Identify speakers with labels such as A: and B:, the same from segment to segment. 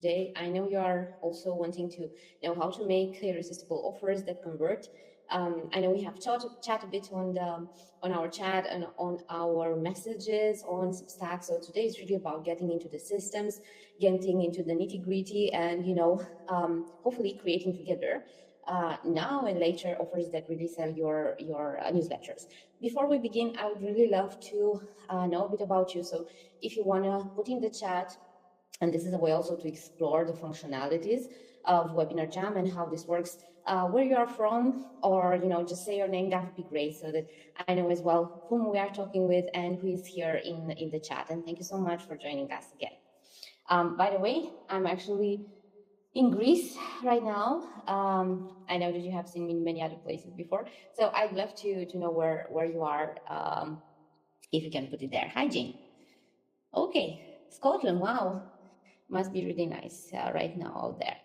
A: today. I know you are also wanting to know how to make irresistible offers that convert. I know we have chat a bit on our chat and on our messages on Substack. So today is really about getting into the systems, getting into the nitty gritty, and hopefully creating together now and later offers that really sell your newsletters. Before we begin, I would really love to know a bit about you. So if you want to put in the chat, and this is a way also to explore the functionalities of Webinar Jam and how this works, where you are from, or just say your name. That would be great, so that I know as well whom we are talking with and who is here in the chat. And thank you so much for joining us again. By the way, I'm actually in Greece right now. I know that you have seen me in many other places before, so I'd love to know where you are, if you can put it there. Hi, Jane. Okay, Scotland. Wow, must be really nice right now out there.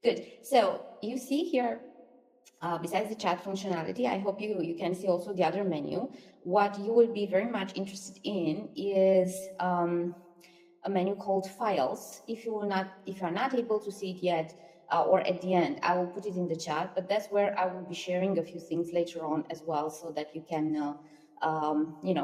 A: Good. So you see here, besides the chat functionality, I hope you can see also the other menu. What you will be very much interested in is a menu called Files. If you are not able to see it yet, or at the end, I will put it in the chat. But that's where I will be sharing a few things later on as well, so that you can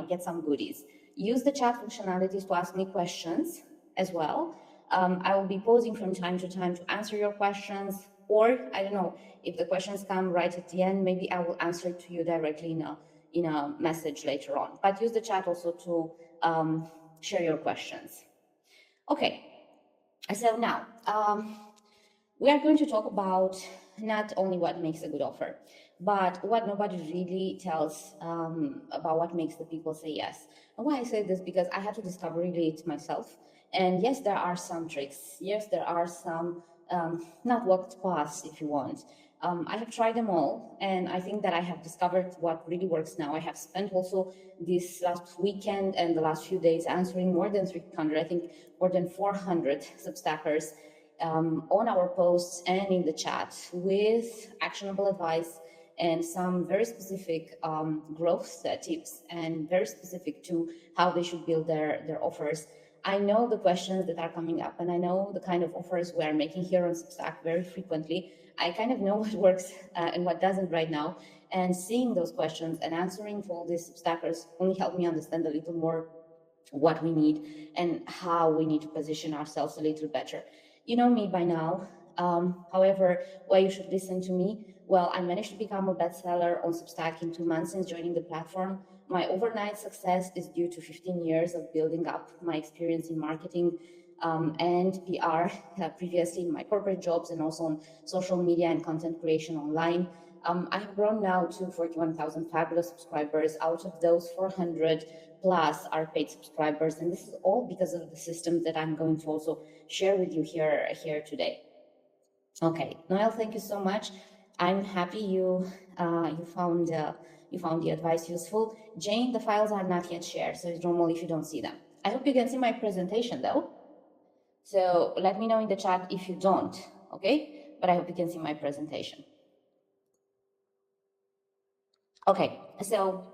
A: get some goodies. Use the chat functionalities to ask me questions as well. I will be pausing from time to time to answer your questions, or I don't know, if the questions come right at the end, maybe I will answer to you directly in a message later on. But use the chat also to share your questions. Okay, so now we are going to talk about not only what makes a good offer, but what nobody really tells about what makes the people say yes. And why I say this, because I had to discover really it myself. And yes, there are some tricks. Yes, there are some not walked paths, if you want. I have tried them all, and I think that I have discovered what really works now. I have spent also this last weekend and the last few days answering more than 300, I think more than 400 Substackers on our posts and in the chat with actionable advice and some very specific growth tips, and very specific to how they should build their offers. I know the questions that are coming up, and I know the kind of offers we are making here on Substack very frequently. I kind of know what works and what doesn't right now. And seeing those questions and answering to all these Substackers only helped me understand a little more what we need and how we need to position ourselves a little better. You know me by now. However, why you should listen to me? Well, I managed to become a bestseller on Substack in 2 months since joining the platform. My overnight success is due to 15 years of building up my experience in marketing and PR, previously in my corporate jobs and also on social media and content creation online. I have grown now to 41,000 fabulous subscribers. Out of those, 400 plus are paid subscribers, and this is all because of the systems that I'm going to also share with you here today. Okay, Noel, thank you so much. I'm happy you found the advice useful. Jane, the files are not yet shared, so it's normal if you don't see them. I hope you can see my presentation though. So let me know in the chat if you don't, okay? But I hope you can see my presentation. Okay, so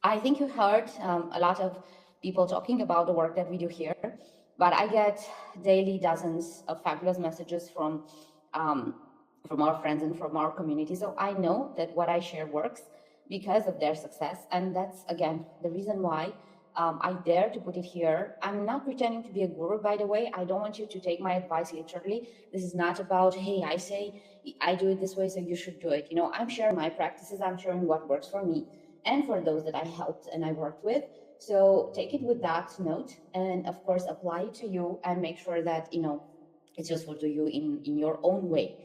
A: I think you heard a lot of people talking about the work that we do here, but I get daily dozens of fabulous messages from our friends and from our community. So I know that what I share works because of their success. And that's, again, the reason why I dare to put it here. I'm not pretending to be a guru, by the way. I don't want you to take my advice literally. This is not about, hey, I say I do it this way, so you should do it. I'm sharing my practices. I'm sharing what works for me and for those that I helped and I worked with. So take it with that note, and of course apply it to you and make sure that it's useful to you in your own way.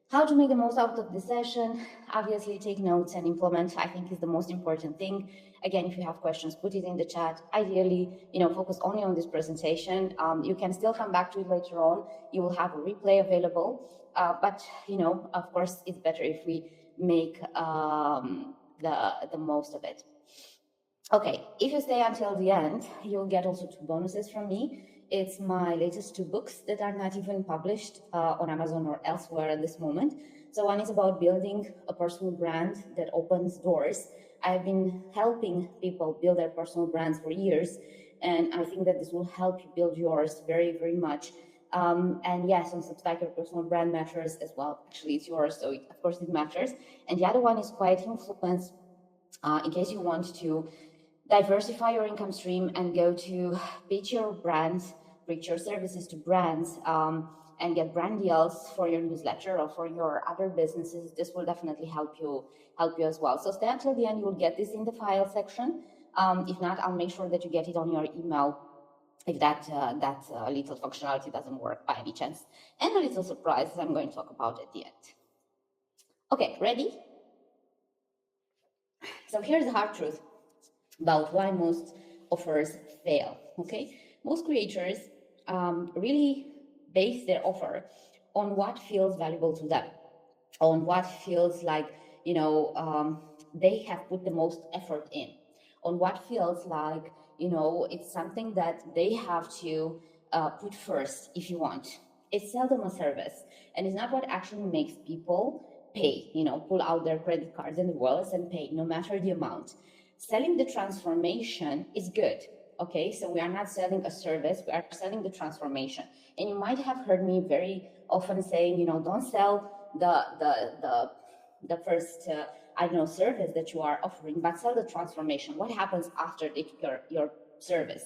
A: How to make the most out of this session? Obviously, take notes and implement, I think, is the most important thing. Again, if you have questions, put it in the chat. Ideally, focus only on this presentation. You can still come back to it later on. You will have a replay available. But, of course, it's better if we make the most of it. Okay, if you stay until the end, you'll get also 2 bonuses from me. It's my latest 2 books that are not even published on Amazon or elsewhere at this moment. So one is about building a personal brand that opens doors. I've been helping people build their personal brands for years, And I think that this will help you build yours very, very much. And yes, on Substack, your personal brand matters as well. Actually, it's yours, so of course it matters. And the other one is quiet influence. In case you want to diversify your income stream and go to pitch your brands, pitch your services to brands, and get brand deals for your newsletter or for your other businesses, this will definitely help you as well. So stay until the end. You will get this in the file section. If not, I'll make sure that you get it on your email if that little functionality doesn't work by any chance. And a little surprise I'm going to talk about at the end. Okay, ready? So here's the hard truth about why most offers fail. Okay, most creators really base their offer on what feels valuable to them, on what feels like they have put the most effort in, on what feels like it's something that they have to put first. If you want, it's seldom a service, and it's not what actually makes people pay, pull out their credit cards and wallets and pay, no matter the amount. Selling the transformation is good. Okay, so we are not selling a service, we are selling the transformation. And you might have heard me very often saying, don't sell the first service that you are offering, but sell the transformation. What happens after they took your service?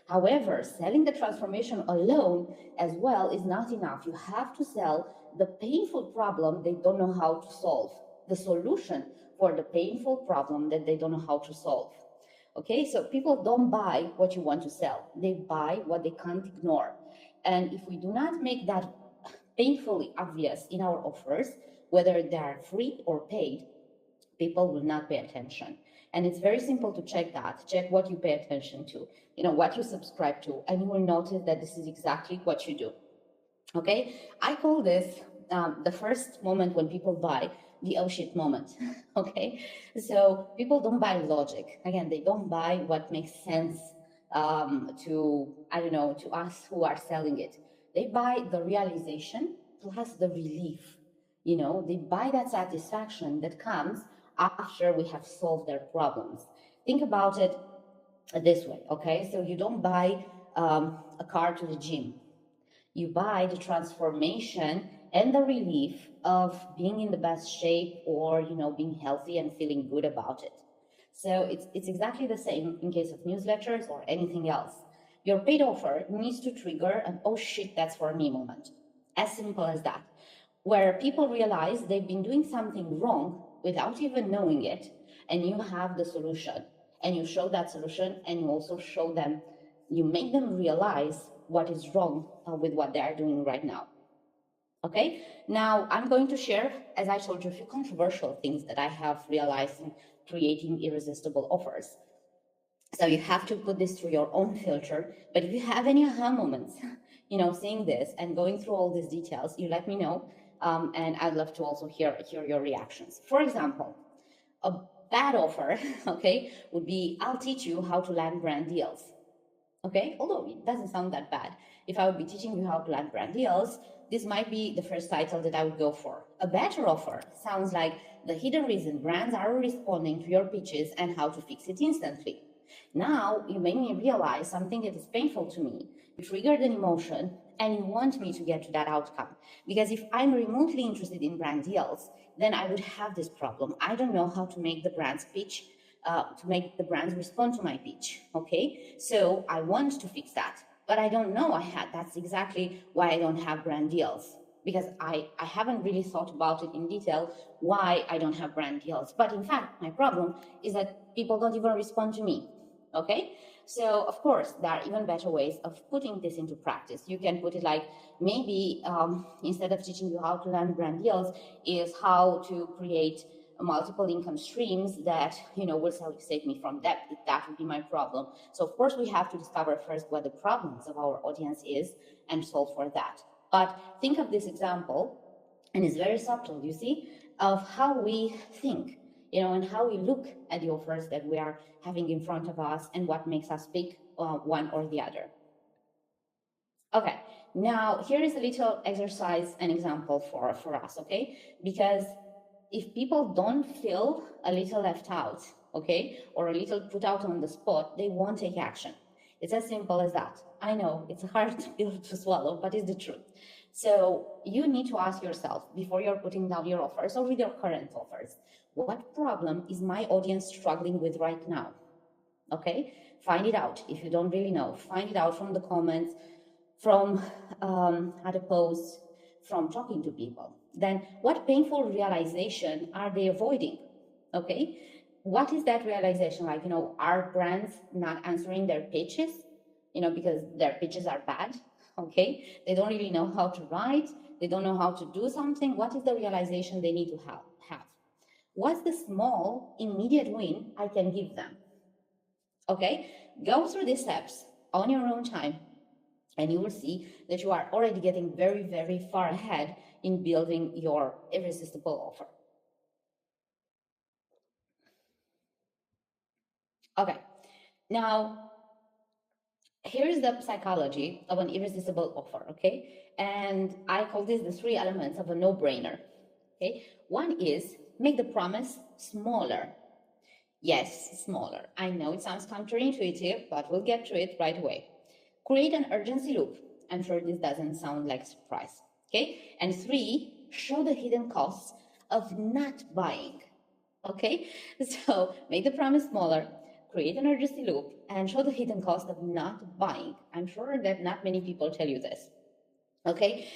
A: However, selling the transformation alone as well is not enough. You have to sell the painful problem they don't know how to solve, the solution for the painful problem that they don't know how to solve. Okay, so people don't buy what you want to sell, they buy what they can't ignore. And if we do not make that painfully obvious in our offers, whether they are free or paid, people will not pay attention. And it's very simple to check that. Check what you pay attention to, what you subscribe to, and you will notice that this is exactly what you do. Okay, I call this the first moment when people buy, the oh shit moment. Okay, so people don't buy logic. Again, they don't buy what makes sense to us who are selling it. They buy the realization plus the relief. They buy that satisfaction that comes after we have solved their problems. Think about it this way, okay? So you don't buy a car to the gym. You buy the transformation and the relief of being in the best shape, or being healthy and feeling good about it. So it's exactly the same in case of newsletters or anything else. Your paid offer needs to trigger an oh shit, that's for me moment. As simple as that. Where people realize they've been doing something wrong without even knowing it, and you have the solution, and you show that solution, and you also show them, you make them realize what is wrong with what they are doing right now. Okay, now I'm going to share, as I told you, a few controversial things that I have realized in creating irresistible offers. So you have to put this through your own filter. But if you have any aha moments, seeing this and going through all these details, you let me know. And I'd love to also hear your reactions. For example, a bad offer, okay, would be, I'll teach you how to land brand deals. Okay, although it doesn't sound that bad. If I would be teaching you how to land brand deals, this might be the first title that I would go for. A better offer sounds like the hidden reason brands are responding to your pitches and how to fix it instantly. Now you made me realize something that is painful to me. You triggered an emotion and you want me to get to that outcome. Because if I'm remotely interested in brand deals, then I would have this problem. I don't know how to make the brands pitch, to make the brands respond to my pitch. Okay, so I want to fix that, but I don't know that's exactly why I don't have brand deals, because I haven't really thought about it in detail why I don't have brand deals. But in fact, my problem is that people don't even respond to me. Okay, so of course there are even better ways of putting this into practice. You can put it like, maybe instead of teaching you how to land brand deals, is how to create multiple income streams that will save me from debt. That would be my problem. So of course we have to discover first what the problems of our audience is and solve for that. But think of this example, and it's very subtle, you see, of how we think, and how we look at the offers that we are having in front of us and what makes us pick one or the other. Okay, now here is a little exercise and example for us, okay? Because if people don't feel a little left out, okay, or a little put out on the spot, they won't take action. It's as simple as that. I know it's a hard pill to swallow, but it's the truth. So you need to ask yourself before you're putting down your offers or with your current offers, what problem is my audience struggling with right now? Okay, find it out. If you don't really know, find it out from the comments, from other posts, from talking to people. Then what painful realization are they avoiding? Okay, what is that realization like? Are brands not answering their pitches, because their pitches are bad? Okay, they don't really know how to write, they don't know how to do something. What is the realization they need to have? What's the small immediate win I can give them? Okay, go through these steps on your own time, and you will see that you are already getting very, very far ahead in building your irresistible offer. Okay, now here's the psychology of an irresistible offer, okay? And I call this the 3 elements of a no-brainer, okay? One is make the promise smaller. Yes, smaller. I know it sounds counterintuitive, but we'll get to it right away. Create an urgency loop. I'm sure this doesn't sound like a surprise, okay? And 3, show the hidden costs of not buying, okay? So make the promise smaller, create an urgency loop, and show the hidden cost of not buying. I'm sure that not many people tell you this, okay?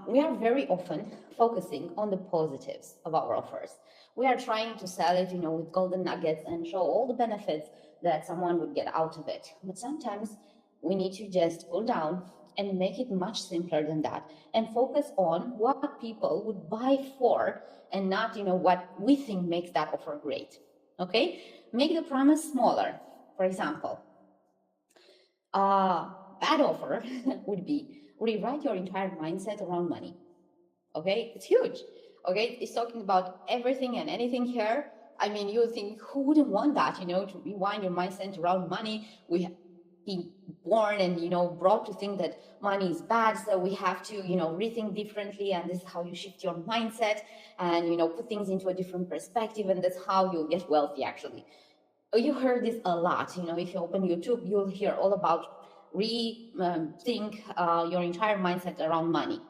A: We are very often focusing on the positives of our offers. We are trying to sell it, with golden nuggets and show all the benefits that someone would get out of it. But sometimes we need to just cool down and make it much simpler than that and focus on what people would buy for and not, what we think makes that offer great, okay? Make the promise smaller. For example, bad offer would be rewrite your entire mindset around money. Okay, it's huge. Okay, it's talking about everything and anything here. I mean, you think, who wouldn't want that, to rewind your mindset around money? We have been born and, brought to think that money is bad, so we have to, rethink differently, and this is how you shift your mindset and, put things into a different perspective, and that's how you'll get wealthy, actually. You heard this a lot, if you open YouTube, you'll hear all about rethink your entire mindset around money,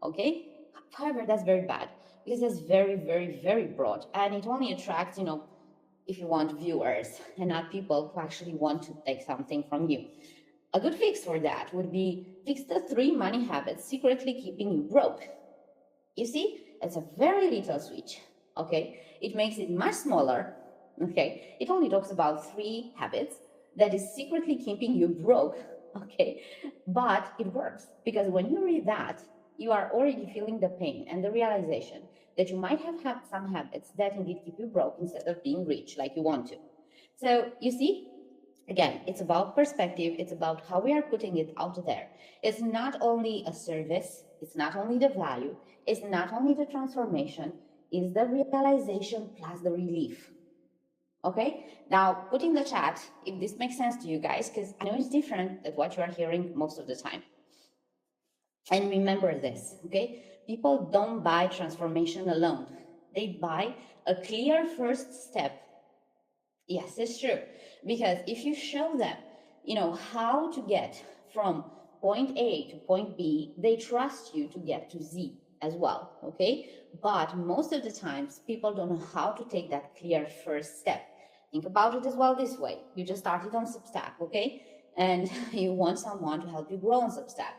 A: okay? However, that's very bad because it's very, very, very broad, and it only attracts, if you want, viewers and not people who actually want to take something from you. A good fix for that would be fix the 3 money habits secretly keeping you broke. You see, it's a very little switch, okay? It makes it much smaller, okay? It only talks about 3 habits that is secretly keeping you broke, okay? But it works because when you read that, you are already feeling the pain and the realization that you might have had some habits that indeed keep you broke instead of being rich like you want to. So you see, again, it's about perspective. It's about how we are putting it out there. It's not only a service. It's not only the value. It's not only the transformation. It's the realization plus the relief. Okay, now put in the chat if this makes sense to you guys, because I know it's different than what you are hearing most of the time. And remember this, okay? People don't buy transformation alone. They buy a clear first step. Yes, it's true. Because if you show them, how to get from point A to point B, they trust you to get to Z as well, okay? But most of the times, people don't know how to take that clear first step. Think about it as well this way. You just started on Substack, okay? And you want someone to help you grow on Substack.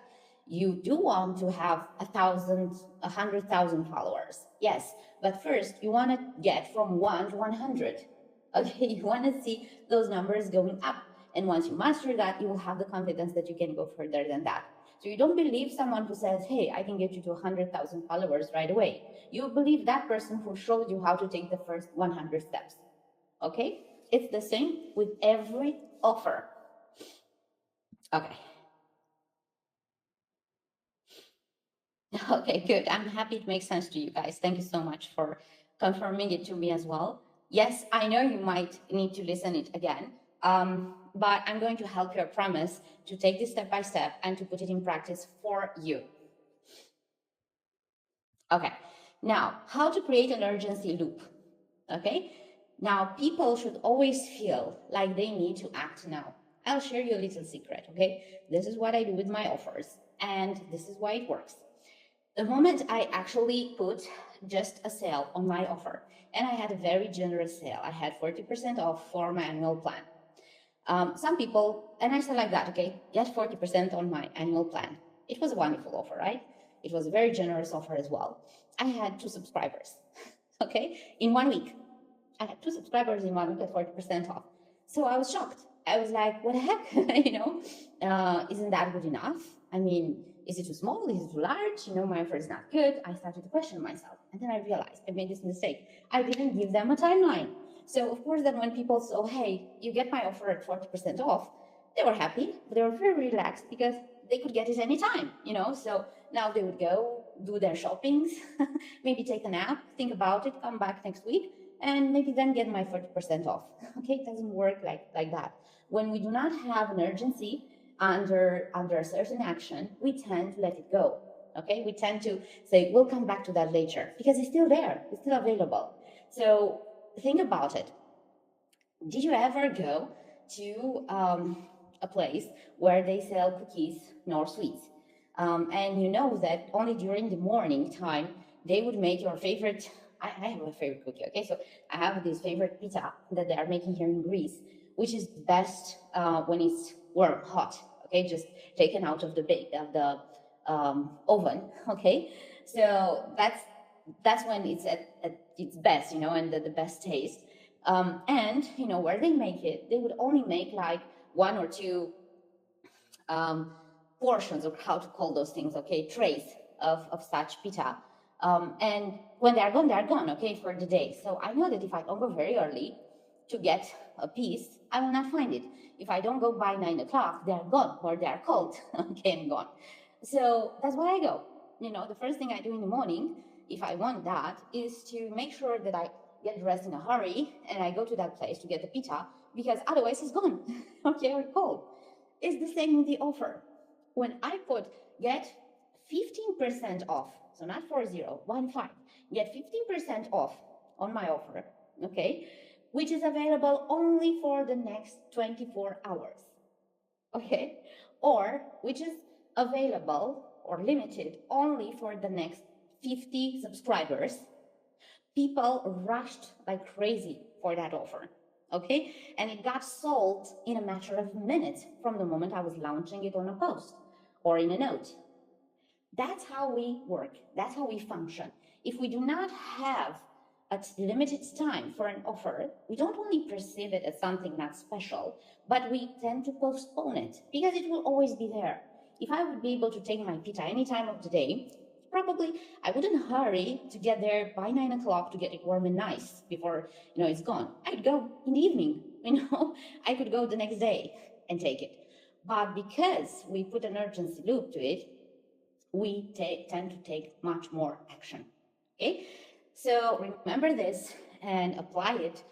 A: You do want to have 100,000 followers. Yes, but first you want to get from 1 to 100. Okay, you want to see those numbers going up. And once you master that, you will have the confidence that you can go further than that. So you don't believe someone who says, hey, I can get you to 100,000 followers right away. You believe that person who showed you how to take the first 100 steps. Okay, it's the same with every offer. Okay. Okay, good. I'm happy it makes sense to you guys. Thank you so much for confirming it to me as well. Yes, I know you might need to listen it again, but I'm going to help you, I promise, to take this step by step and to put it in practice for you. Okay, now, how to create an urgency loop, okay? Now, people should always feel like they need to act now. I'll share you a little secret, okay? This is what I do with my offers, and this is why it works. The moment I actually put just a sale on my offer, and I had a very generous sale, I had 40% off for my annual plan. Some people, and I said like that, okay, get 40% on my annual plan. It was a wonderful offer, right? It was a very generous offer as well. I had 2 subscribers, okay, in 1 week. I had 2 subscribers in 1 week at 40% off. So I was shocked. I was like, what the heck? Isn't that good enough? I mean, is it too small? Is it too large? My offer is not good. I started to question myself. And then I realized I made this mistake. I didn't give them a timeline. So of course, then when people saw, hey, you get my offer at 40% off, they were happy, but they were very relaxed because they could get it anytime. So now they would go do their shoppings, maybe take a nap, think about it, come back next week, and maybe then get my 40% off. Okay, it doesn't work like that. When we do not have an urgency under a certain action, we tend to let it go. Okay, we tend to say, we'll come back to that later because it's still there, it's still available. So think about it. Did you ever go to a place where they sell cookies nor sweets? And you know that only during the morning time, they would make your favorite. I have a favorite cookie, okay? So I have this favorite pizza that they are making here in Greece, which is best when it's warm, hot, okay? Just taken out of the oven, okay? So that's when it's at its best, and the best taste. And where they make it, they would only make like 1 or 2 portions, or how to call those things, okay, trays of such pita. And when they're gone, okay, for the day. So I know that if I don't go very early to get a piece, I will not find it. If I don't go by 9 o'clock, they're gone, or they're cold, okay, and gone. So that's why I go. The first thing I do in the morning, if I want that, is to make sure that I get dressed in a hurry and I go to that place to get the pita, because otherwise it's gone, okay, or cold. It's the same with the offer. When I put get 15% off, so not 40, 15, get 15% off on my offer, okay, which is available only for the next 24 hours, okay, or which is available or limited only for the next 50 subscribers, people rushed like crazy for that offer, okay? And it got sold in a matter of minutes from the moment I was launching it on a post or in a note. That's how we work. That's how we function. If we do not have a limited time for an offer, we don't only perceive it as something not special, but we tend to postpone it because it will always be there. If I would be able to take my pita any time of the day, probably I wouldn't hurry to get there by 9 o'clock to get it warm and nice before it's gone. I'd go in the evening. I could go the next day and take it. But because we put an urgency loop to it, we tend to take much more action. Okay, so remember this and apply it.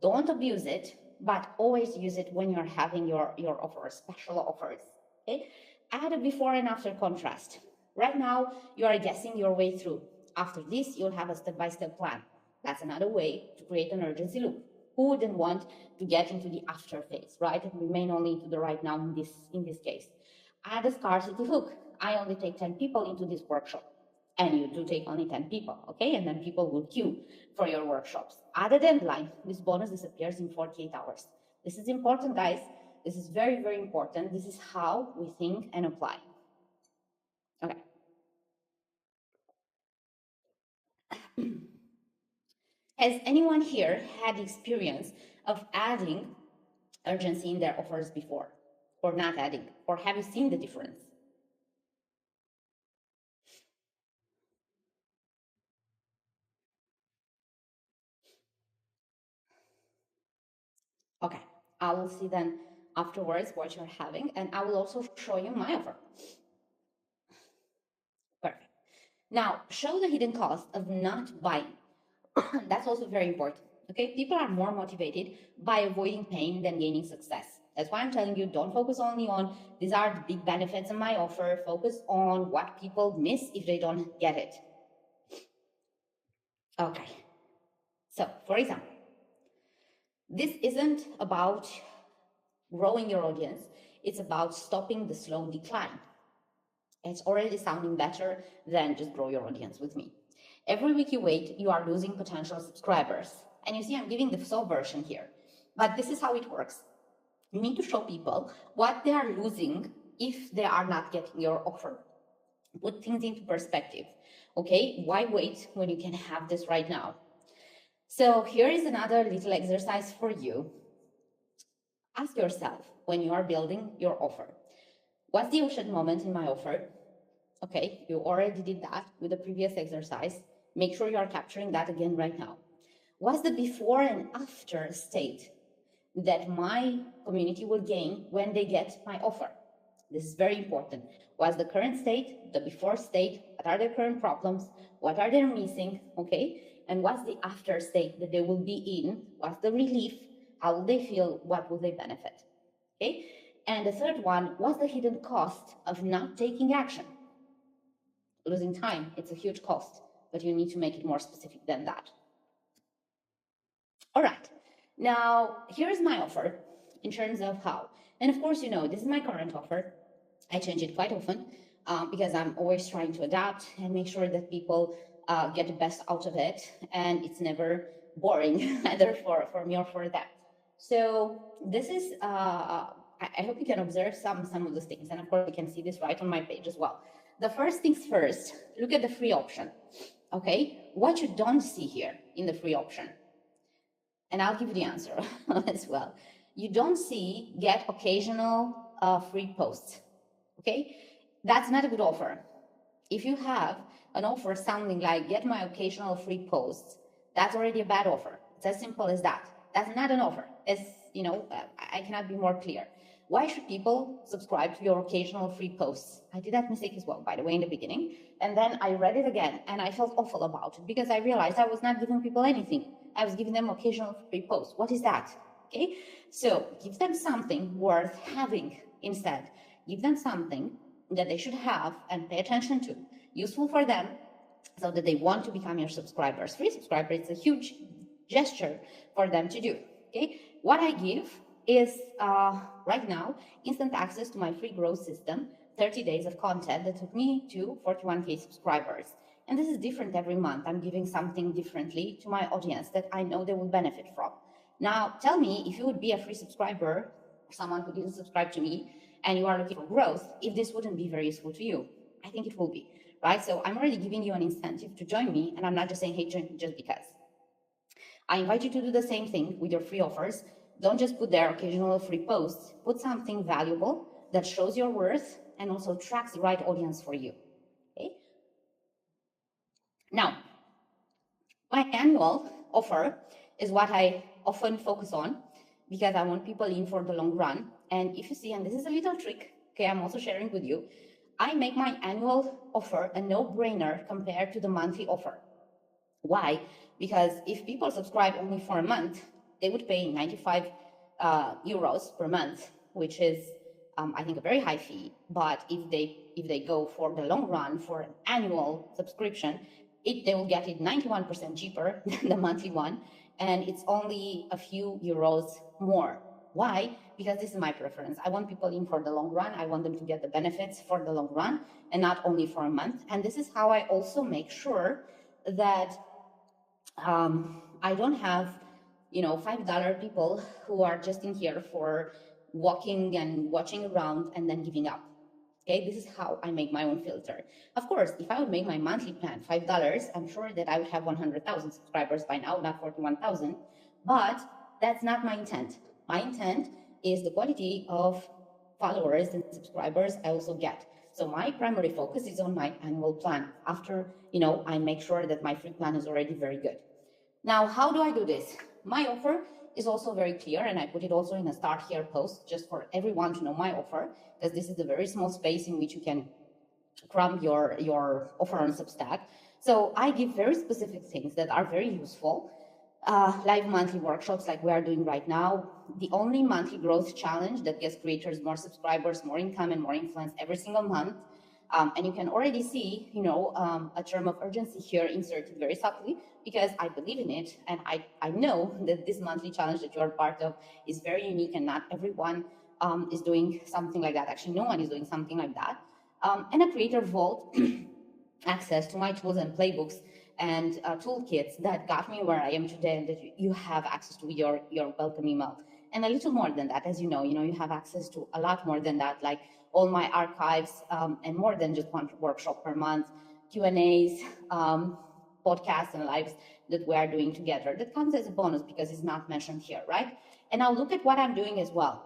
A: Don't abuse it, but always use it when you're having your offers, special offers. Okay, add a before and after contrast. Right now, you are guessing your way through. After this, you'll have a step-by-step plan. That's another way to create an urgency loop. Who wouldn't want to get into the after phase, right? And remain only into the right now in this case. Add a scarcity hook. I only take 10 people into this workshop. And you do take only 10 people, okay? And then people will queue for your workshops. Add a deadline. This bonus disappears in 48 hours. This is important, guys. This is very, very important. This is how we think and apply. Okay. Has anyone here had the experience of adding urgency in their offers before, or not adding? Or have you seen the difference? Okay, I will see then afterwards what you're having, and I will also show you my offer. Perfect. Now, show the hidden cost of not buying. That's also very important. Okay, people are more motivated by avoiding pain than gaining success. That's why I'm telling you, don't focus only on these are the big benefits of my offer. Focus on what people miss if they don't get it. Okay, so for example, this isn't about growing your audience. It's about stopping the slow decline. It's already sounding better than just grow your audience with me. Every week you wait, you are losing potential subscribers. And you see, I'm giving the slow version here, but this is how it works. You need to show people what they are losing if they are not getting your offer. Put things into perspective. Okay, why wait when you can have this right now? So here is another little exercise for you. Ask yourself when you are building your offer, what's the oh moment in my offer? Okay, you already did that with the previous exercise. Make sure you are capturing that again right now. What's the before and after state that my community will gain when they get my offer? This is very important. What's the current state, the before state? What are their current problems? What are they missing? Okay, and what's the after state that they will be in? What's the relief? How will they feel? What will they benefit? Okay, and the third one, what's the hidden cost of not taking action? Losing time, it's a huge cost, but you need to make it more specific than that. All right, now here's my offer in terms of how. And of course, you know, this is my current offer. I change it quite often because I'm always trying to adapt and make sure that people get the best out of it. And it's never boring either for me or for them. So this is, I hope you can observe some of those things. And of course, you can see this right on my page as well. The first things first, look at the free option. Okay, what you don't see here in the free option, and I'll give you the answer as well. You don't see get occasional free posts. Okay, that's not a good offer. If you have an offer sounding like get my occasional free posts, that's already a bad offer. It's as simple as that. That's not an offer. It's, you know, I cannot be more clear. Why should people subscribe to your occasional free posts? I did that mistake as well, by the way, in the beginning. And then I read it again and I felt awful about it because I realized I was not giving people anything. I was giving them occasional free posts. What is that? Okay, so give them something worth having instead. Give them something that they should have and pay attention to, useful for them, so that they want to become your subscribers. Free subscriber, it's a huge gesture for them to do. Okay, what I give is right now instant access to my free growth system, 30 days of content that took me to 41K subscribers. And this is different every month. I'm giving something differently to my audience that I know they will benefit from. Now, tell me if you would be a free subscriber, or someone who didn't subscribe to me, and you are looking for growth, if this wouldn't be very useful to you. I think it will be, right? So I'm already giving you an incentive to join me, and I'm not just saying, hey, join me just because. I invite you to do the same thing with your free offers. Don't just put there occasional free posts. Put something valuable that shows your worth and also attracts the right audience for you. Okay. Now, my annual offer is what I often focus on because I want people in for the long run. And if you see, and this is a little trick, okay, I'm also sharing with you, I make my annual offer a no-brainer compared to the monthly offer. Why? Because if people subscribe only for a month, they would pay 95 euros per month, which is, I think, a very high fee. But if they go for the long run, for an annual subscription, they will get it 91% cheaper than the monthly one, and it's only a few euros more. Why? Because this is my preference. I want people in for the long run. I want them to get the benefits for the long run and not only for a month. And this is how I also make sure that I don't have, you know, $5 people who are just in here for walking and watching around and then giving up. Okay, this is how I make my own filter. Of course, if I would make my monthly plan $5, I'm sure that I would have 100,000 subscribers by now, not 41,000. But that's not my intent. My intent is the quality of followers and subscribers I also get. So my primary focus is on my annual plan. After, you know, I make sure that my free plan is already very good. Now, how do I do this? My offer is also very clear, and I put it also in a start here post just for everyone to know my offer, because this is a very small space in which you can cram your offer on Substack. So I give very specific things that are very useful. Live monthly workshops like we are doing right now, the only monthly growth challenge that gets creators more subscribers, more income, and more influence every single month. And you can already see, you know, a term of urgency here inserted very subtly because I believe in it. And I know that this monthly challenge that you're part of is very unique and not everyone is doing something like that. Actually, no one is doing something like that. And a creator vault access to my tools and playbooks and toolkits that got me where I am today, and that you have access to your welcome email. And a little more than that, as you know, you have access to a lot more than that, like all my archives, and more than just one workshop per month, Q&As, podcasts and lives that we are doing together. That comes as a bonus because it's not mentioned here, right? And now look at what I'm doing as well.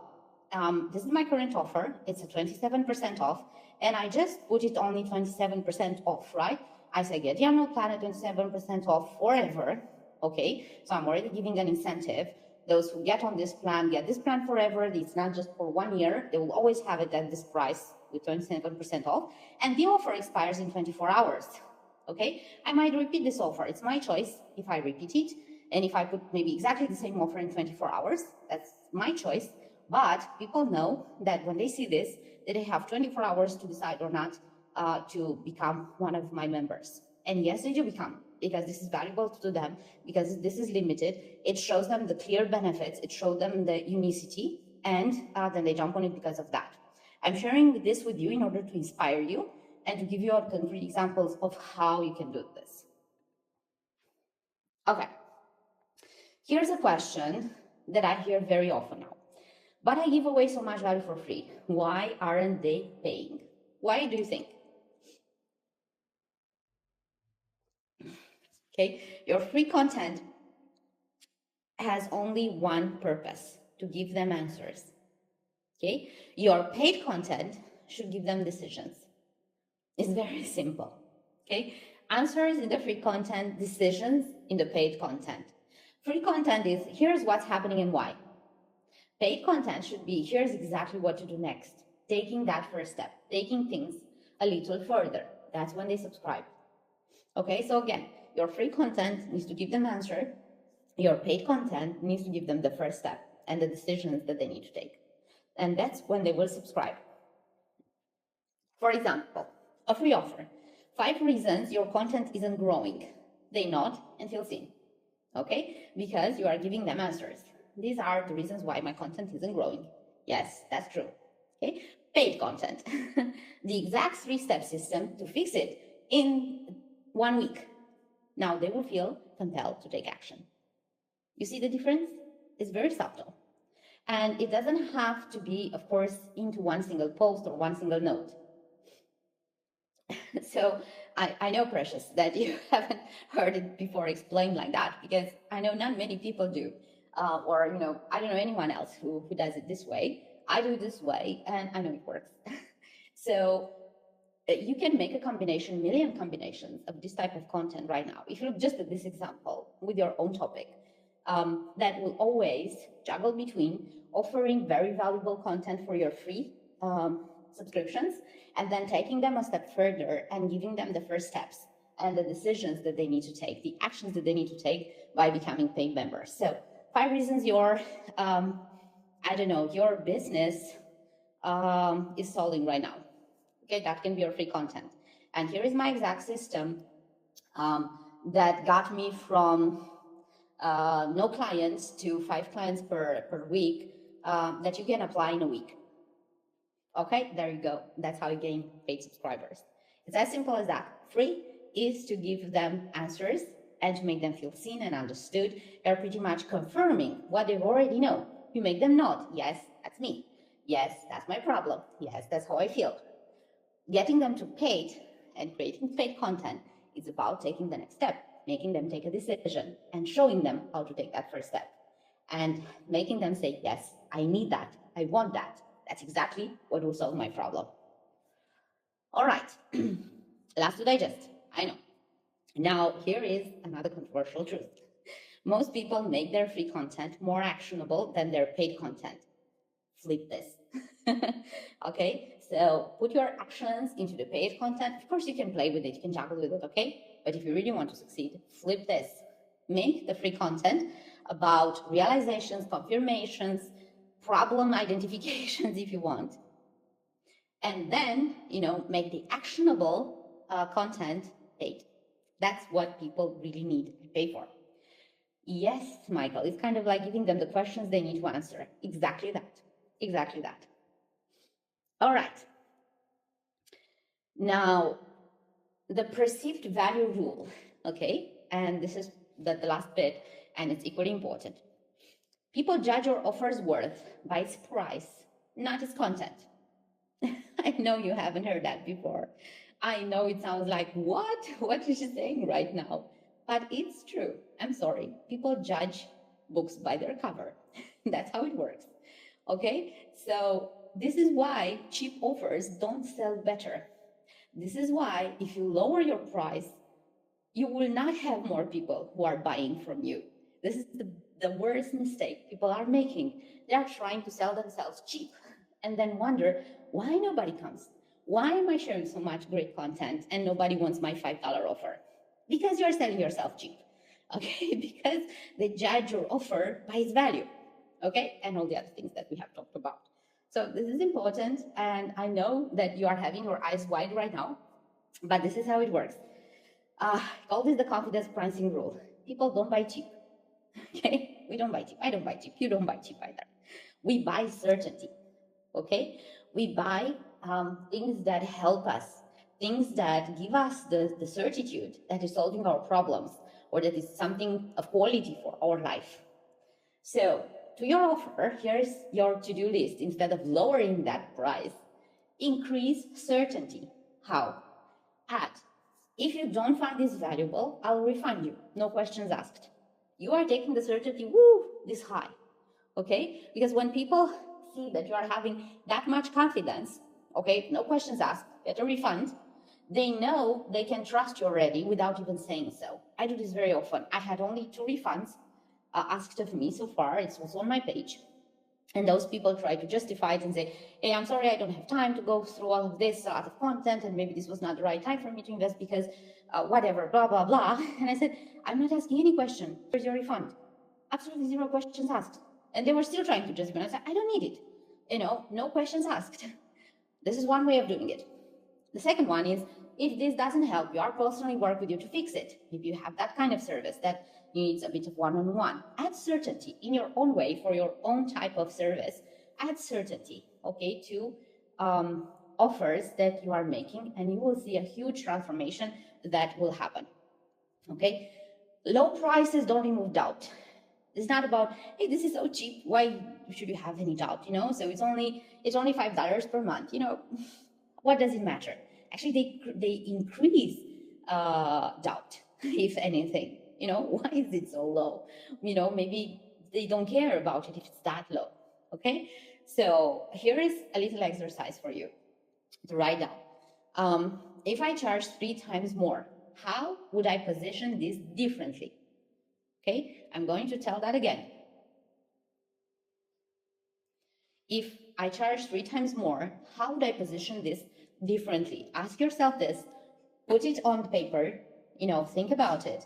A: This is my current offer. It's a 27% off, and I just put it only 27% off, right? I say get the annual plan at 27% off forever, okay? So I'm already giving an incentive. Those who get on this plan get this plan forever. It's not just for 1 year. They will always have it at this price with 27% off, and the offer expires in 24 hours, okay? I might repeat this offer. It's my choice if I repeat it, and if I put maybe exactly the same offer in 24 hours, that's my choice. But people know that when they see this, that they have 24 hours to decide or not to become one of my members. And yes, they do become, because this is valuable to them, because this is limited. It shows them the clear benefits, it shows them the unicity, and then they jump on it because of that. I'm sharing this with you in order to inspire you and to give you concrete examples of how you can do this. Okay, here's a question that I hear very often now. But I give away so much value for free. Why aren't they paying? Why do you think? Okay, your free content has only one purpose: to give them answers. Okay, your paid content should give them decisions. It's very simple. Okay, answers in the free content, decisions in the paid content. Free content is here's what's happening and why. Paid content should be here's exactly what to do next, taking that first step, taking things a little further. That's when they subscribe. Okay, so again, your free content needs to give them answer. Your paid content needs to give them the first step and the decisions that they need to take. And that's when they will subscribe. For example, a free offer: 5 reasons your content isn't growing. They nod and feel seen. Okay, because you are giving them answers. These are the reasons why my content isn't growing. Yes, that's true. Okay, paid content. The exact 3-step system to fix it in 1 week. Now they will feel compelled to take action. You see the difference? It's very subtle. And it doesn't have to be, of course, into one single post or one single note. So I know, Precious, that you haven't heard it before explained like that, because I know not many people do. Or, I don't know anyone else who does it this way. I do it this way, and I know it works. So you can make a combination, million combinations of this type of content right now. If you look just at this example with your own topic, that will always juggle between offering very valuable content for your free subscriptions, and then taking them a step further and giving them the first steps and the decisions that they need to take, the actions that they need to take by becoming paid members. So 5 reasons your, your business is stalling right now. Okay, that can be your free content. And here is my exact system that got me from no clients to 5 clients per week that you can apply in a week. Okay, there you go. That's how you gain paid subscribers. It's as simple as that. Free is to give them answers and to make them feel seen and understood. You're pretty much confirming what they already know. You make them nod. Yes, that's me. Yes, that's my problem. Yes, that's how I feel. Getting them to paid and creating paid content is about taking the next step, making them take a decision and showing them how to take that first step and making them say, yes, I need that. I want that. That's exactly what will solve my problem. All right, last to digest, I know. Now, here is another controversial truth. Most people make their free content more actionable than their paid content. Flip this. Okay, so put your actions into the paid content. Of course, you can play with it, you can juggle with it, okay? But if you really want to succeed, flip this. Make the free content about realizations, confirmations, problem identifications if you want. And then, make the actionable content paid. That's what people really need to pay for. Yes, Michael, it's kind of like giving them the questions they need to answer. Exactly that. exactly that. All right. Now, the perceived value rule, okay? And this is the last bit, and it's equally important. People judge your offer's worth by its price, not its content. I know you haven't heard that before. I know it sounds like, what? What is she saying right now? But it's true. I'm sorry. People judge books by their cover. That's how it works. Okay? So this is why cheap offers don't sell better. This is why if you lower your price, you will not have more people who are buying from you. This is the worst mistake people are making. They are trying to sell themselves cheap and then wonder why nobody comes. Why am I sharing so much great content and nobody wants my $5 offer? Because you're selling yourself cheap, okay? Because they judge your offer by its value, okay? And all the other things that we have talked about. So this is important, and I know that you are having your eyes wide right now, but this is how it works. Call this the confidence pricing rule. People don't buy cheap, okay? We don't buy cheap. I don't buy cheap. You don't buy cheap either. We buy certainty, okay? We buy things that help us, things that give us the certitude that is solving our problems or that is something of quality for our life. So to your offer, here's your to-do list. Instead of lowering that price, increase certainty. How? Add, if you don't find this valuable, I'll refund you. No questions asked. You are taking the certainty, this high, okay? Because when people see that you are having that much confidence, okay, no questions asked, get a refund, they know they can trust you already without even saying so. I do this very often. I had only 2 refunds asked of me so far. It was on my page. And those people try to justify it and say, hey, I'm sorry, I don't have time to go through all of this lot of content, and maybe this was not the right time for me to invest because whatever, blah, blah, blah. And I said, I'm not asking any question. Where's your refund? Absolutely 0 questions asked. And they were still trying to justify. I said, I don't need it. No questions asked. This is one way of doing it. The second one is, if this doesn't help you, I'll personally work with you to fix it. If you have that kind of service that needs a bit of one-on-one, add certainty in your own way for your own type of service. Add certainty, okay, to offers that you are making, and you will see a huge transformation that will happen, okay? Low prices don't remove doubt. It's not about, hey, this is so cheap, why should you have any doubt, So it's only $5 per month, What does it matter? Actually, they increase doubt, if anything. Why is it so low? Maybe they don't care about it if it's that low. Okay, so here is a little exercise for you to write down. If I charge 3 times more, how would I position this differently? Okay, I'm going to tell that again. If I charge 3 times more, how would I position this differently? Ask yourself this, put it on paper, think about it.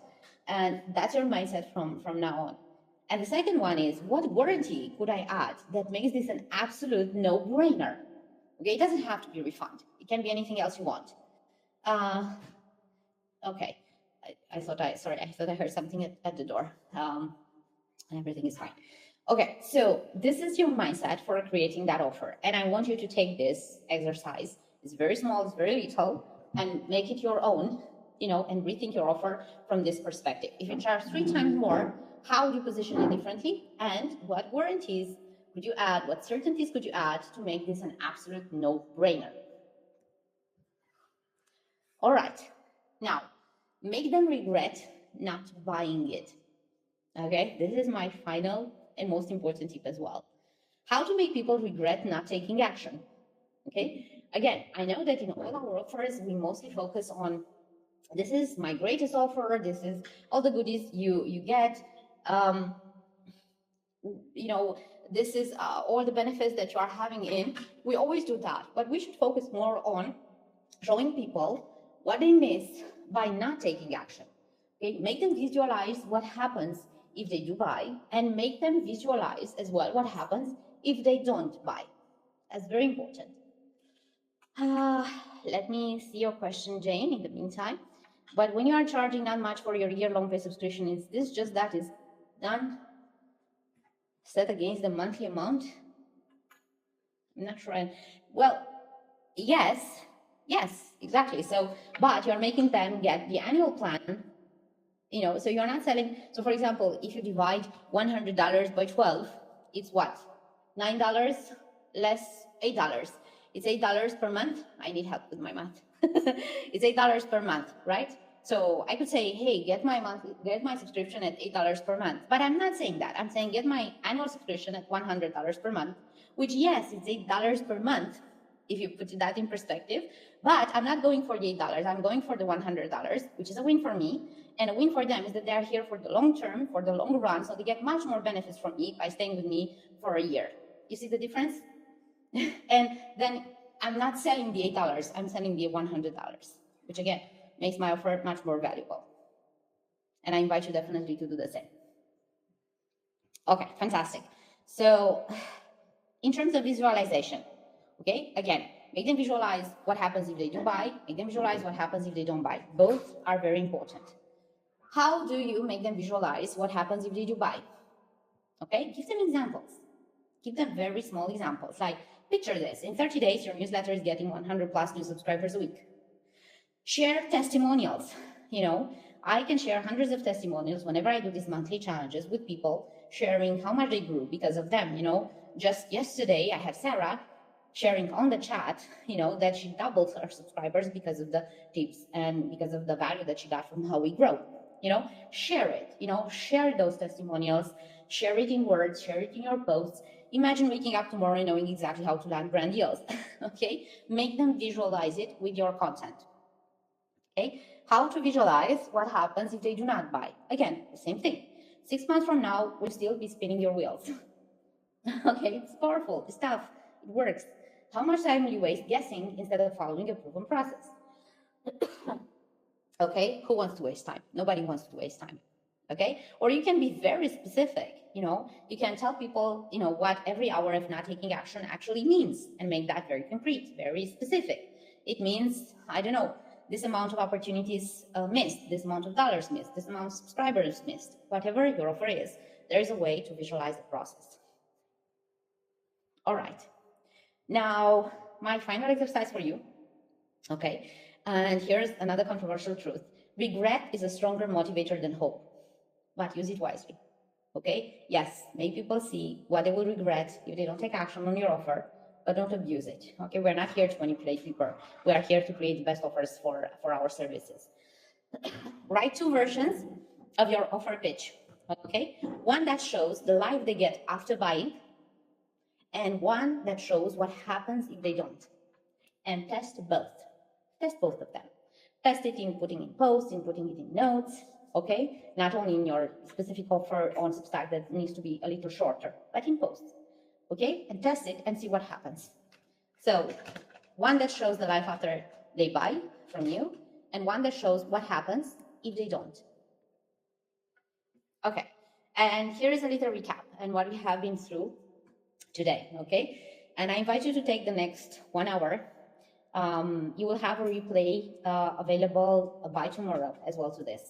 A: And that's your mindset from now on. And the second one is, what warranty could I add that makes this an absolute no-brainer? Okay, it doesn't have to be refund. It can be anything else you want. Okay, I thought I heard something at the door. Everything is fine. Okay, so this is your mindset for creating that offer. And I want you to take this exercise. It's very small, it's very little, and make it your own, and rethink your offer from this perspective. If you charge 3 times more, how would you position it differently? And what warranties could you add? What certainties could you add to make this an absolute no-brainer? All right, now, make them regret not buying it. Okay, this is my final and most important tip as well. How to make people regret not taking action. Okay, again, I know that in all our offers, we mostly focus on, this is my greatest offer, this is all the goodies you get, this is all the benefits that you are having in. We always do that, but we should focus more on showing people what they miss by not taking action. Okay, make them visualize what happens if they do buy, and make them visualize as well what happens if they don't buy. That's very important. Let me see your question, Jane, in the meantime. But when you are charging that much for your year-long pay subscription, is this just that is done set against the monthly amount? I'm not sure. Well, yes, exactly. So, but you're making them get the annual plan, so you're not selling. So, for example, if you divide $100 by 12, it's what? $9 less $8. It's $8 per month. I need help with my math. It's $8 per month, right? So I could say, hey, get my subscription at $8 per month. But I'm not saying that. I'm saying get my annual subscription at $100 per month, which, yes, it's $8 per month if you put that in perspective. But I'm not going for the $8. I'm going for the $100, which is a win for me. And a win for them is that they're here for the long term, for the long run. So they get much more benefits from me by staying with me for a year. You see the difference? And then I'm not selling the $8. I'm selling the $100, which again makes my offer much more valuable. And I invite you definitely to do the same. Okay, fantastic. So in terms of visualization, okay, again, make them visualize what happens if they do buy, make them visualize what happens if they don't buy. Both are very important. How do you make them visualize what happens if they do buy? Okay, give them examples. Give them very small examples. Like, picture this. In 30 days, your newsletter is getting 100 plus new subscribers a week. Share testimonials. I can share hundreds of testimonials whenever I do these monthly challenges with people, sharing how much they grew because of them. Just yesterday, I had Sarah sharing on the chat, that she doubled her subscribers because of the tips and because of the value that she got from how we grow. Share it, share those testimonials, share it in words, share it in your posts. Imagine waking up tomorrow and knowing exactly how to land brand deals. Okay, make them visualize it with your content. Okay, how to visualize what happens if they do not buy. Again, the same thing. 6 months from now, we'll still be spinning your wheels. Okay, it's powerful, it's tough, it works. How much time will you waste guessing instead of following a proven process? Okay, who wants to waste time? Nobody wants to waste time. Okay, or you can be very specific. You can tell people, what every hour of not taking action actually means and make that very concrete, very specific. It means, I don't know, this amount of opportunities missed, this amount of dollars missed, this amount of subscribers missed, whatever your offer is, there is a way to visualize the process. All right. Now, my final exercise for you. Okay. And here's another controversial truth. Regret is a stronger motivator than hope, but use it wisely. Okay? Yes, make people see what they will regret if they don't take action on your offer, but don't abuse it. Okay? We're not here to manipulate people. We are here to create the best offers for our services. Write 2 versions of your offer pitch. Okay? One that shows the life they get after buying, and one that shows what happens if they don't. And test both. Test both of them. Test it in putting in posts, in putting it in notes, okay? Not only in your specific offer on Substack that needs to be a little shorter, but in posts, okay? And test it and see what happens. So one that shows the life after they buy from you, and one that shows what happens if they don't. Okay, and here is a little recap and what we have been through today, okay? And I invite you to take the next 1 hour. You will have a replay available by tomorrow as well to this,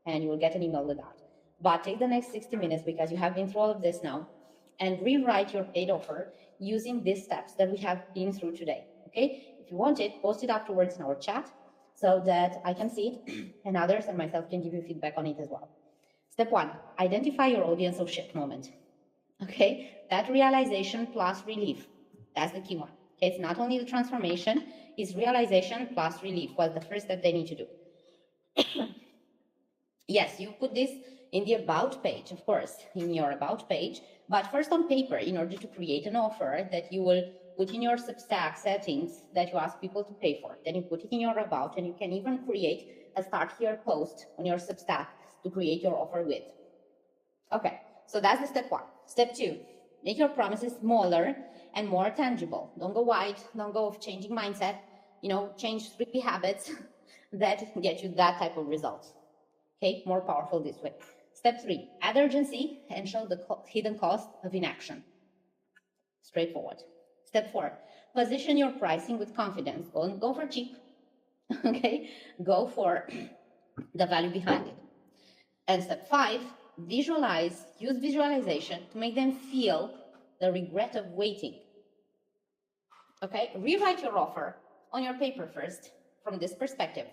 A: and you will get an email with that. But take the next 60 minutes because you have been through all of this now, and rewrite your paid offer using these steps that we have been through today, okay? If you want it, post it afterwards in our chat so that I can see it and others and myself can give you feedback on it as well. Step 1, identify your audience of shit moment. Okay, that realization plus relief, that's the key one. Okay, it's not only the transformation, it's realization plus relief was the first step they need to do. Yes, you put this in the about page, of course, in your about page, but first on paper in order to create an offer that you will put in your Substack settings that you ask people to pay for. Then you put it in your about, and you can even create a start here post on your Substack to create your offer with. Okay, so that's the step 1. Step 2, make your promises smaller and more tangible. Don't go wide, don't go of changing mindset, change 3 habits that get you that type of results. Okay, more powerful this way. Step 3, add urgency and show the hidden cost of inaction. Straightforward. Step 4, position your pricing with confidence. Don't go for cheap, okay? Go for the value behind it. And step 5, use visualization to make them feel the regret of waiting. Okay, rewrite your offer on your paper first from this perspective.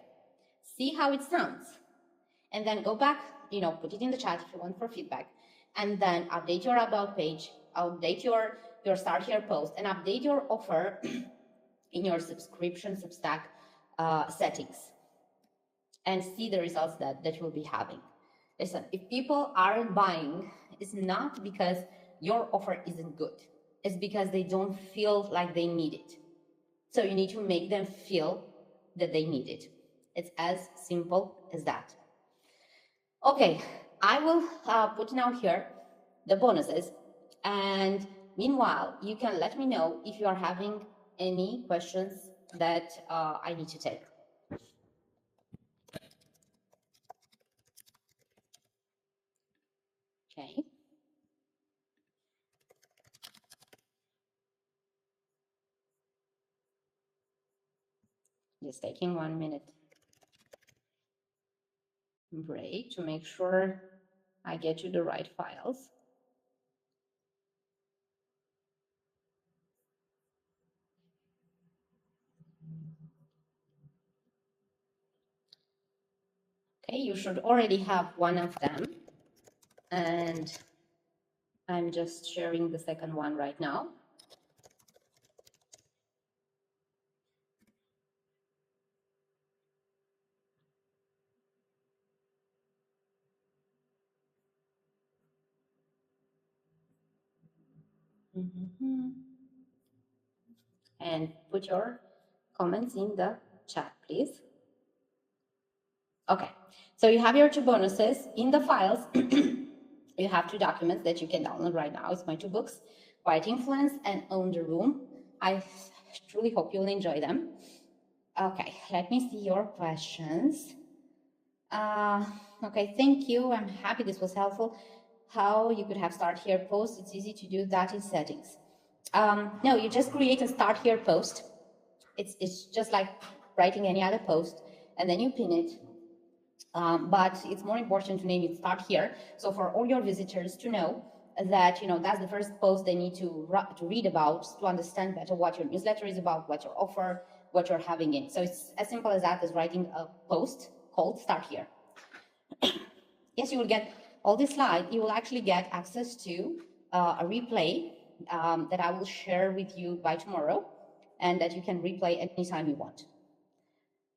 A: See how it sounds. And then go back, put it in the chat if you want for feedback. And then update your about page, update your start here post, and update your offer in your subscription Substack settings. And see the results that you'll be having. Listen, if people aren't buying, it's not because your offer isn't good. It's because they don't feel like they need it. So you need to make them feel that they need it. It's as simple as that. Okay, I will put now here the bonuses. And meanwhile, you can let me know if you are having any questions that I need to take. Okay. Just taking 1 minute break to make sure I get you the right files. Okay, you should already have one of them. And I'm just sharing the second one right now. And put your comments in the chat, please. Okay, so you have your two bonuses in the files. You have two documents that you can download right now. It's my two books, Quiet Influence and Own the Room. I truly hope you'll enjoy them. Okay, let me see your questions. Okay, thank you. I'm happy this was helpful. How you could have start here post. It's easy to do that in settings. No, you just create a start here post. It's just like writing any other post, and then you pin it. But it's more important to name it start here. So for all your visitors to know that, that's the first post they need to read about, to understand better what your newsletter is about, what your offer, what you're having in. So it's as simple as that, as writing a post called start here. Yes, you will get all this slide. You will actually get access to a replay that I will share with you by tomorrow, and that you can replay anytime you want.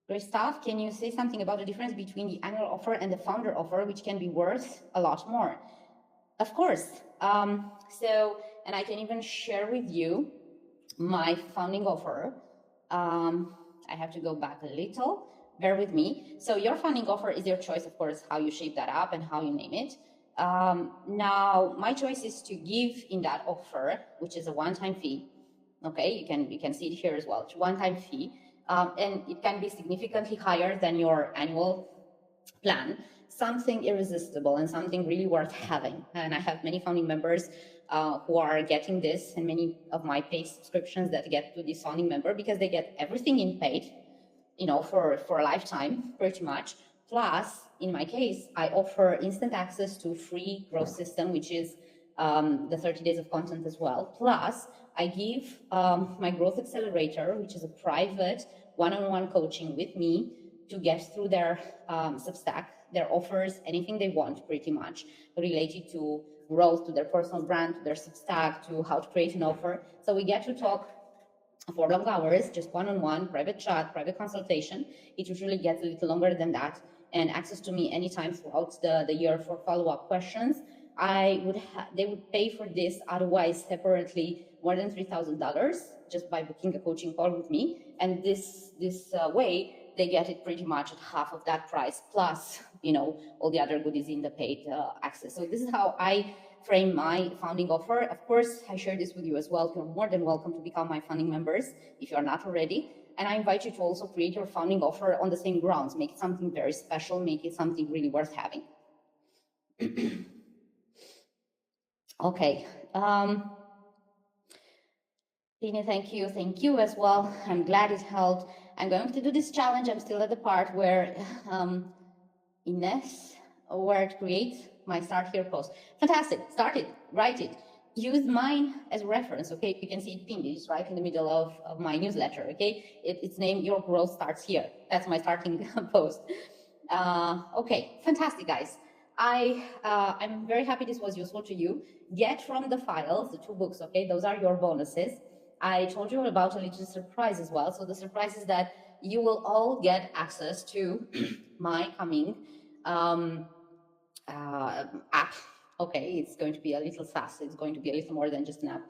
A: Great stuff. Can you say something about the difference between the annual offer and the founder offer, which can be worth a lot more? Of course. And I can even share with you my founding offer. I have to go back a little. Bear with me. So your founding offer is your choice, of course, how you shape that up and how you name it. Now, my choice is to give in that offer, which is a one-time fee. Okay, you can see it here as well. It's one-time fee. And it can be significantly higher than your annual plan, something irresistible and something really worth having. And I have many founding members who are getting this, and many of my paid subscriptions that get to this founding member, because they get everything in paid, for a lifetime, pretty much. Plus, in my case, I offer instant access to free growth system, which is the 30 days of content as well. Plus, I give my growth accelerator, which is a private one-on-one coaching with me to get through their Substack, their offers, anything they want, pretty much related to growth, to their personal brand, to their Substack, to how to create an offer. So we get to talk for long hours, just one-on-one, private chat, private consultation. It usually gets a little longer than that, and access to me anytime throughout the year for follow-up questions. They would pay for this otherwise separately more than $3,000 just by booking a coaching call with me. And this way, they get it pretty much at half of that price, plus, all the other goodies in the paid access. So this is how I frame my founding offer. Of course, I share this with you as well. You're more than welcome to become my founding members if you're not already. And I invite you to also create your founding offer on the same grounds. Make it something very special. Make it something really worth having. Okay. Tina, thank you. Thank you as well. I'm glad it helped. I'm going to do this challenge. I'm still at the part where Ines, where to create my start here post. Fantastic. Start it. Write it. use mine as reference, okay? You can see it pinned, it's right in the middle of my newsletter, okay? It's named Your Growth Starts Here. That's my starting post. Okay, fantastic, guys. I'm very happy this was useful to you. Get from the files, the 2 books, okay? Those are your bonuses. I told you about a little surprise as well. So the surprise is that you will all get access to my coming app. Okay, it's going to be a little SaaS. It's going to be a little more than just an app.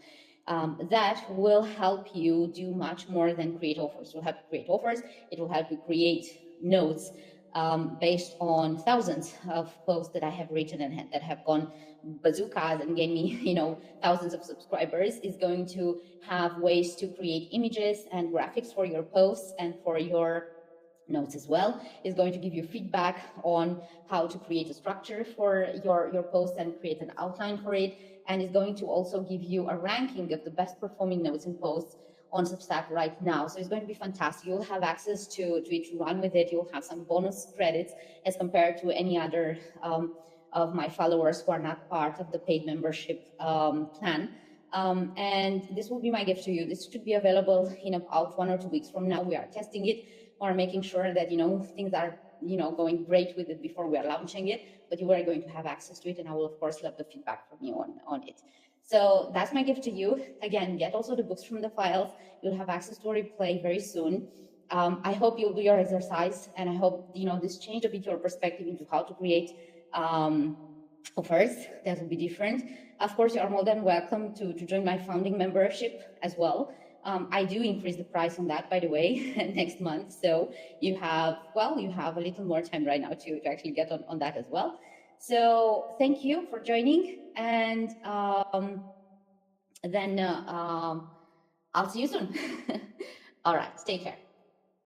A: That will help you do much more than create offers. It will help you create offers. It will help you create notes based on thousands of posts that I have written and that have gone bazookas and gave me, thousands of subscribers. Is going to have ways to create images and graphics for your posts and for your notes as well. Is going to give you feedback on how to create a structure for your post and create an outline for it, and is going to also give you a ranking of the best performing notes and posts on Substack right now. So it's going to be fantastic. You'll have access to it, to run with it. You'll have some bonus credits as compared to any other of my followers who are not part of the paid membership plan. And this will be my gift to you. This should be available in about 1 or 2 weeks from now. We are testing it, or making sure that things are going great with it before we are launching it, but you are going to have access to it, and I will of course love the feedback from you on it. So that's my gift to you. Again, get also the books from the files. You'll have access to a replay very soon. I hope you'll do your exercise, and I hope this changed a bit your perspective into how to create offers that will be different. Of course, you are more than welcome to join my founding membership as well. I do increase the price on that, by the way, next month. So you have a little more time right now to actually get on that as well. So thank you for joining, and then I'll see you soon. All right, take care.